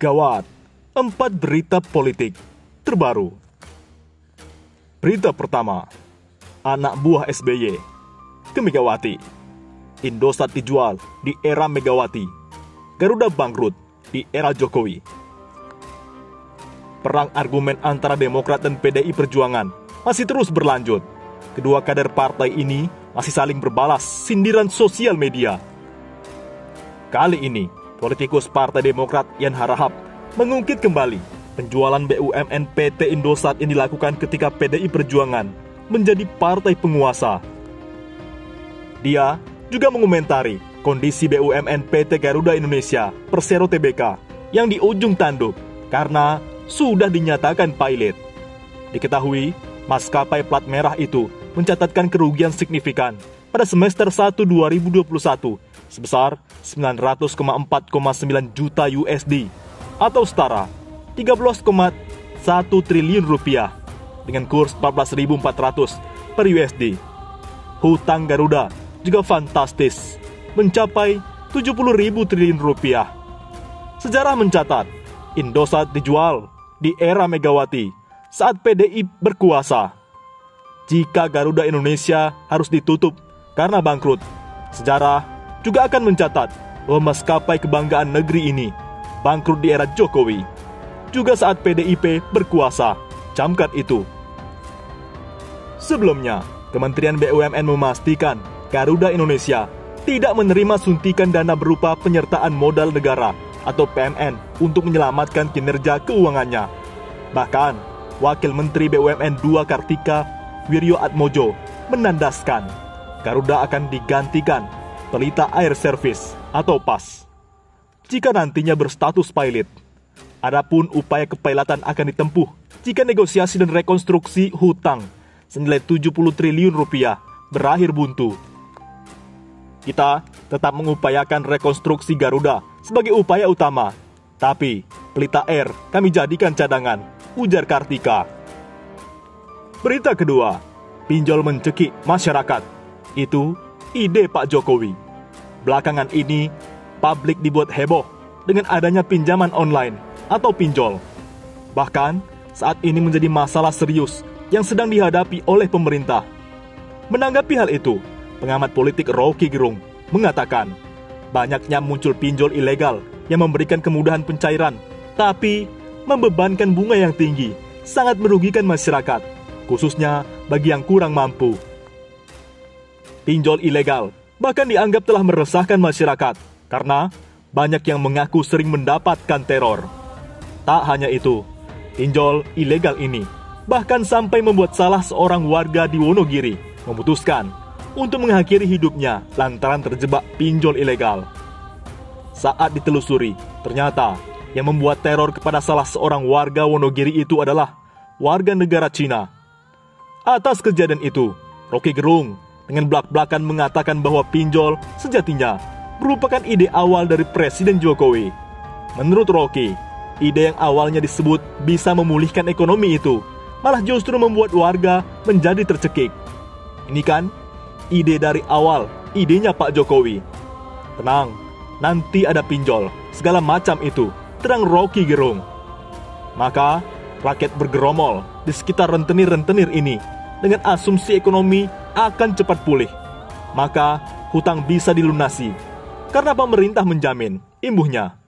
Gawat, 4 berita politik terbaru. Berita pertama, anak buah SBY ke Megawati. Indosat dijual di era Megawati. Garuda bangkrut di era Jokowi. Perang argumen antara Demokrat dan PDI Perjuangan masih terus berlanjut. Kedua kader partai ini masih saling berbalas sindiran sosial media. Kali ini, politikus Partai Demokrat Yan Harahap mengungkit kembali penjualan BUMN PT Indosat yang dilakukan ketika PDI Perjuangan menjadi partai penguasa. Dia juga mengomentari kondisi BUMN PT Garuda Indonesia Persero Tbk yang di ujung tanduk karena sudah dinyatakan pilot. Diketahui, maskapai plat merah itu mencatatkan kerugian signifikan pada semester 1 2021 sebesar 900,4,9 juta USD atau setara 13,1 triliun rupiah dengan kurs 14.400 per USD. Hutang Garuda juga fantastis, mencapai 70.000 triliun rupiah. Sejarah mencatat, Indosat dijual di era Megawati saat PDI berkuasa. Jika Garuda Indonesia harus ditutup karena bangkrut, sejarah juga akan mencatat bahwa maskapai kebanggaan negeri ini bangkrut di era Jokowi, juga saat PDIP berkuasa, camkat itu. Sebelumnya, Kementerian BUMN memastikan Garuda Indonesia tidak menerima suntikan dana berupa penyertaan modal negara atau PMN untuk menyelamatkan kinerja keuangannya. Bahkan, Wakil Menteri BUMN 2 Kartika Wirjoatmojo menandaskan Garuda akan digantikan Pelita Air Service atau PAS jika nantinya berstatus pilot. Adapun upaya kepilotan akan ditempuh jika negosiasi dan rekonstruksi hutang senilai 70 triliun rupiah berakhir buntu. Kita tetap mengupayakan rekonstruksi Garuda sebagai upaya utama, tapi Pelita Air kami jadikan cadangan, ujar Kartika. Berita kedua, pinjol mencekik masyarakat. Itu ide Pak Jokowi. Belakangan ini, publik dibuat heboh dengan adanya pinjaman online atau pinjol. Bahkan, saat ini menjadi masalah serius yang sedang dihadapi oleh pemerintah. Menanggapi hal itu, pengamat politik Rocky Gerung mengatakan, banyaknya muncul pinjol ilegal yang memberikan kemudahan pencairan, tapi membebankan bunga yang tinggi, sangat merugikan masyarakat, khususnya bagi yang kurang mampu. Pinjol ilegal bahkan dianggap telah meresahkan masyarakat karena banyak yang mengaku sering mendapatkan teror. Tak hanya itu, pinjol ilegal ini bahkan sampai membuat salah seorang warga di Wonogiri memutuskan untuk mengakhiri hidupnya lantaran terjebak pinjol ilegal. Saat ditelusuri, ternyata yang membuat teror kepada salah seorang warga Wonogiri itu adalah warga negara Cina. Atas kejadian itu, Rocky Gerung dengan belak-belakan mengatakan bahwa pinjol sejatinya merupakan ide awal dari Presiden Jokowi. Menurut Rocky, ide yang awalnya disebut bisa memulihkan ekonomi itu malah justru membuat warga menjadi tercekik. Ini kan ide dari awal, idenya Pak Jokowi. Tenang, nanti ada pinjol, segala macam itu, terang Rocky Gerung. Maka, rakyat bergeromol di sekitar rentenir-rentenir ini dengan asumsi ekonomi akan cepat pulih. Maka, hutang bisa dilunasi karena pemerintah menjamin imbuhnya.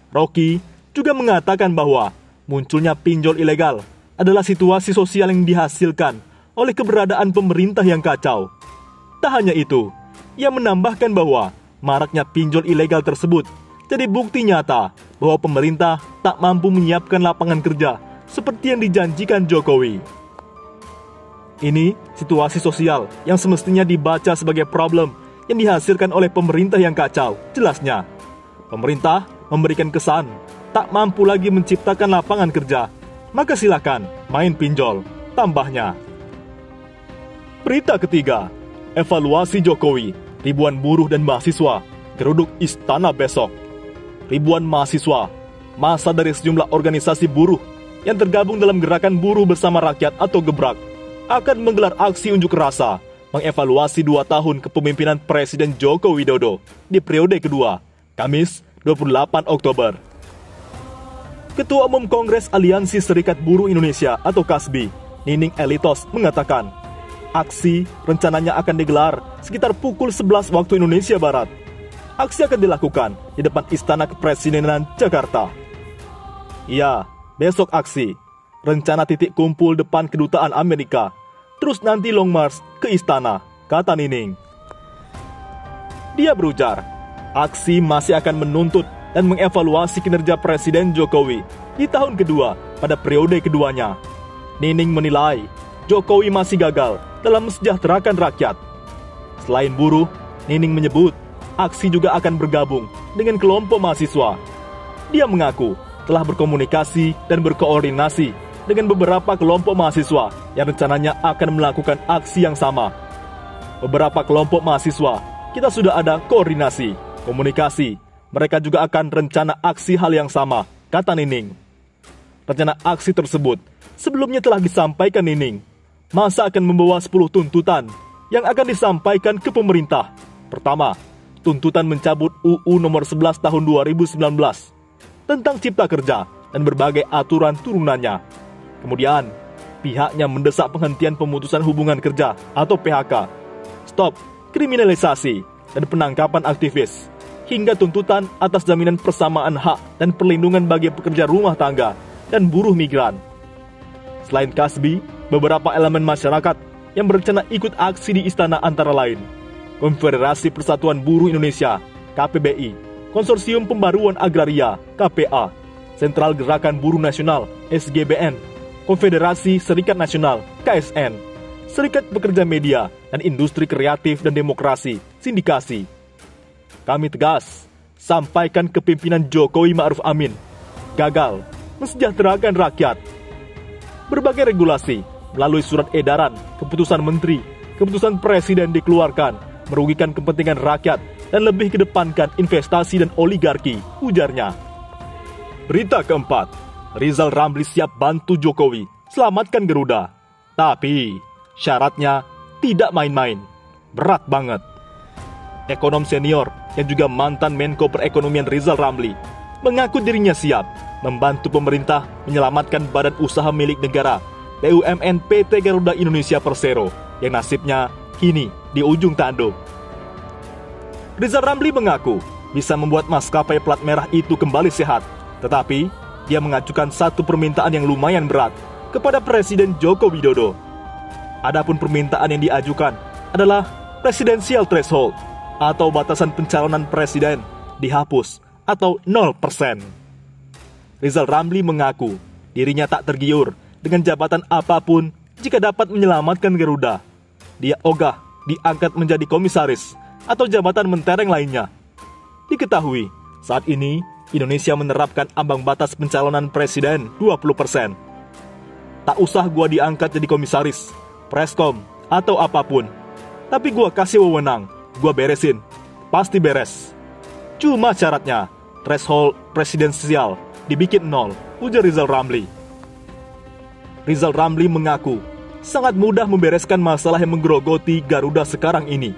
Rocky juga mengatakan bahwa munculnya pinjol ilegal adalah situasi sosial yang dihasilkan oleh keberadaan pemerintah yang kacau. Tak hanya itu, ia menambahkan bahwa maraknya pinjol ilegal tersebut jadi bukti nyata bahwa pemerintah tak mampu menyiapkan lapangan kerja seperti yang dijanjikan Jokowi. Ini situasi sosial yang semestinya dibaca sebagai problem yang dihasilkan oleh pemerintah yang kacau. Jelasnya, pemerintah memberikan kesan tak mampu lagi menciptakan lapangan kerja, maka silakan main pinjol, tambahnya. Berita ketiga, evaluasi Jokowi, ribuan buruh dan mahasiswa geruduk istana besok. Ribuan mahasiswa, massa dari sejumlah organisasi buruh yang tergabung dalam gerakan buruh bersama rakyat atau Gebrak, akan menggelar aksi unjuk rasa mengevaluasi 2 tahun kepemimpinan Presiden Joko Widodo di periode kedua, Kamis 28 Oktober. Ketua Umum Kongres Aliansi Serikat Buruh Indonesia atau KASBI, Nining Elitos mengatakan, aksi rencananya akan digelar sekitar pukul 11 waktu Indonesia Barat. Aksi akan dilakukan di depan Istana Kepresidenan Jakarta. Iya, besok aksi. Rencana titik kumpul depan kedutaan Amerika. Terus nanti long march ke istana, kata Nining. Dia berujar, aksi masih akan menuntut dan mengevaluasi kinerja Presiden Jokowi di tahun kedua pada periode keduanya. Nining menilai Jokowi masih gagal dalam mesejahterakan rakyat. Selain buruh, Nining menyebut aksi juga akan bergabung dengan kelompok mahasiswa. Dia mengaku telah berkomunikasi dan berkoordinasi dengan beberapa kelompok mahasiswa yang rencananya akan melakukan aksi yang sama. Beberapa kelompok mahasiswa, kita sudah ada koordinasi, komunikasi. Mereka juga akan rencana aksi hal yang sama, kata Nining. Rencana aksi tersebut sebelumnya telah disampaikan Nining. Masa akan membawa 10 tuntutan yang akan disampaikan ke pemerintah. Pertama, tuntutan mencabut UU nomor 11 tahun 2019 tentang cipta kerja dan berbagai aturan turunannya. Kemudian, pihaknya mendesak penghentian pemutusan hubungan kerja atau PHK, stop kriminalisasi dan penangkapan aktivis, hingga tuntutan atas jaminan persamaan hak dan perlindungan bagi pekerja rumah tangga dan buruh migran. Selain KASBI, beberapa elemen masyarakat yang berencana ikut aksi di istana antara lain Konfederasi Persatuan Buruh Indonesia, KPBI, Konsorsium Pembaruan Agraria, KPA, Sentral Gerakan Buruh Nasional, SGBN, Konfederasi Serikat Nasional, KSN, Serikat Pekerja Media dan Industri Kreatif dan Demokrasi, Sindikasi. Kami tegas, sampaikan ke pimpinan Jokowi Ma'ruf Amin, gagal mensejahterakan rakyat. Berbagai regulasi melalui surat edaran, keputusan menteri, keputusan presiden dikeluarkan, merugikan kepentingan rakyat dan lebih kedepankan investasi dan oligarki, ujarnya. Berita keempat, Rizal Ramli siap bantu Jokowi selamatkan Garuda. Tapi syaratnya tidak main-main, berat banget. Ekonom senior yang juga mantan Menko Perekonomian Rizal Ramli mengaku dirinya siap membantu pemerintah menyelamatkan badan usaha milik negara BUMN PT Garuda Indonesia Persero yang nasibnya kini di ujung tanduk. Rizal Ramli mengaku bisa membuat maskapai plat merah itu kembali sehat, tetapi dia mengajukan satu permintaan yang lumayan berat kepada Presiden Joko Widodo. Adapun permintaan yang diajukan adalah presidensial threshold atau batasan pencalonan presiden dihapus atau 0%. Rizal Ramli mengaku dirinya tak tergiur dengan jabatan apapun jika dapat menyelamatkan Garuda. Dia ogah diangkat menjadi komisaris atau jabatan mentereng lainnya. Diketahui, saat ini Indonesia menerapkan ambang batas pencalonan presiden 20%. Tak usah gua diangkat jadi komisaris, preskom, atau apapun. Tapi gua kasih wewenang, gua beresin, pasti beres. Cuma syaratnya, threshold presidensial dibikin 0, ujar Rizal Ramli. Rizal Ramli mengaku sangat mudah membereskan masalah yang menggerogoti Garuda sekarang ini.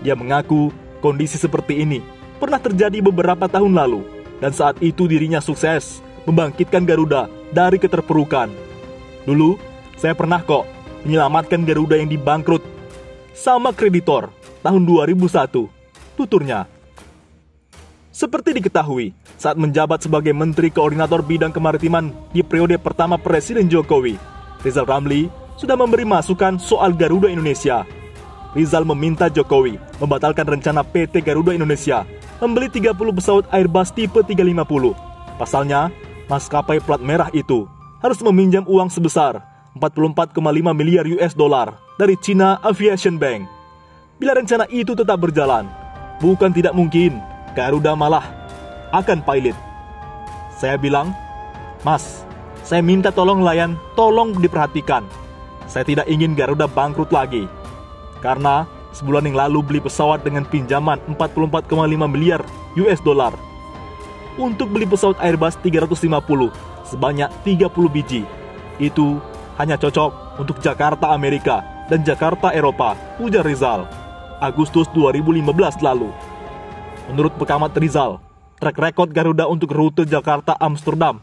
Dia mengaku kondisi seperti ini pernah terjadi beberapa tahun lalu, dan saat itu dirinya sukses membangkitkan Garuda dari keterpurukan. Dulu, saya pernah kok menyelamatkan Garuda yang dibangkrut sama kreditor tahun 2001, tuturnya. Seperti diketahui, saat menjabat sebagai Menteri Koordinator Bidang Kemaritiman di periode pertama Presiden Jokowi, Rizal Ramli sudah memberi masukan soal Garuda Indonesia. Rizal meminta Jokowi membatalkan rencana PT Garuda Indonesia membeli 30 pesawat Airbus tipe 350. Pasalnya, maskapai plat merah itu harus meminjam uang sebesar 44,5 miliar US dollar dari China Aviation Bank. Bila rencana itu tetap berjalan, bukan tidak mungkin Garuda malah akan pilot. Saya bilang, Mas, saya minta tolong layan, tolong diperhatikan. Saya tidak ingin Garuda bangkrut lagi. Karena sebulan yang lalu beli pesawat dengan pinjaman 44,5 miliar US dollar. Untuk beli pesawat Airbus 350 sebanyak 30 biji. Itu hanya cocok untuk Jakarta Amerika dan Jakarta Eropa, ujar Rizal. Agustus 2015 lalu. Menurut pengamat Rizal, track record Garuda untuk rute Jakarta Amsterdam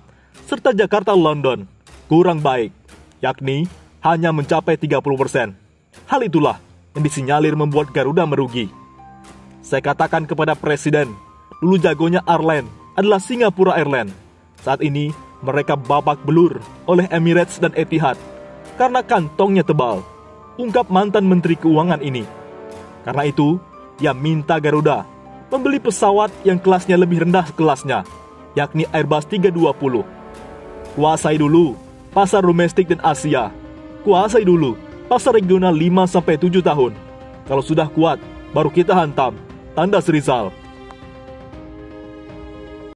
serta Jakarta-London kurang baik, yakni hanya mencapai 30%. Hal itulah yang disinyalir membuat Garuda merugi. Saya katakan kepada Presiden, dulu jagonya Airline adalah Singapura Airlines. Saat ini mereka babak belur oleh Emirates dan Etihad karena kantongnya tebal, ungkap mantan Menteri Keuangan ini. Karena itu, ia minta Garuda membeli pesawat yang kelasnya lebih rendah kelasnya, yakni Airbus 320. Kuasai dulu pasar domestik dan Asia. Kuasai dulu pasar regional 5-7 tahun. Kalau sudah kuat, baru kita hantam. Tanda Rizal.